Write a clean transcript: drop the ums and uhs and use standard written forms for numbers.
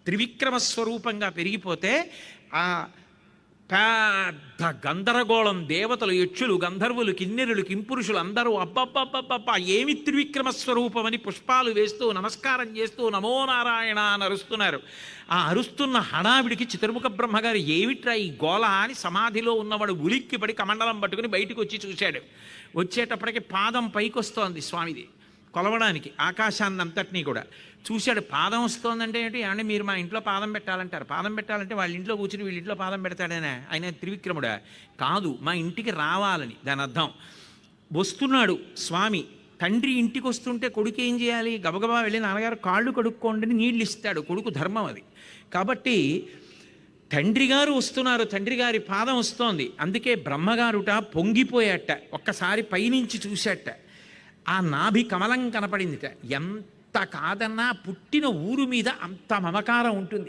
త్రివిక్రమ స్వరూపంగా పెరిగిపోతే ఆ పెద్ద గందరగోళం, దేవతలు, యక్షులు, గంధర్వులు, కిన్నెరులు, కింపురుషులు అందరూ అబ్బబ్బబ్బబ్బబ్బ ఏమి త్రివిక్రమ స్వరూపమని పుష్పాలు వేస్తూ నమస్కారం చేస్తూ నమో నారాయణ అని అరుస్తున్నారు. ఆ అరుస్తున్న హడావిడికి చతుర్ముఖ బ్రహ్మగారు ఏమిట్రా ఈ గోళ అని సమాధిలో ఉన్నవాడు ఉలిక్కిపడి కమండలం పట్టుకుని బయటికి వచ్చి చూశాడు. వచ్చేటప్పటికి పాదం పైకొస్తోంది స్వామిది కొలవడానికి, ఆకాశాన్ని అంతటినీ కూడా చూశాడు. పాదం వస్తోందంటే ఏంటి, ఏమంటే మీరు మా ఇంట్లో పాదం పెట్టాలంటారు. పాదం పెట్టాలంటే వాళ్ళ ఇంట్లో కూర్చుని వీళ్ళ ఇంట్లో పాదం పెడతాడేనా, ఆయన త్రివిక్రముడా? కాదు, మా ఇంటికి రావాలని దాని అర్థం. వస్తున్నాడు స్వామి. తండ్రి ఇంటికి వస్తుంటే కొడుకు ఏం చేయాలి? గబగబా వెళ్ళి నాన్నగారు కాళ్ళు కడుక్కోండి నీళ్ళు ఇస్తాడు, కొడుకు ధర్మం అది. కాబట్టి తండ్రి గారు వస్తున్నారు, తండ్రి గారి పాదం వస్తోంది. అందుకే బ్రహ్మగారుట పొంగిపోయాట, ఒక్కసారి పైనుంచి చూశాట. ఆ నాభి కమలం కనపడిందిట. ఎంత కాదన్నా పుట్టిన ఊరు మీద అంత మమకారం ఉంటుంది.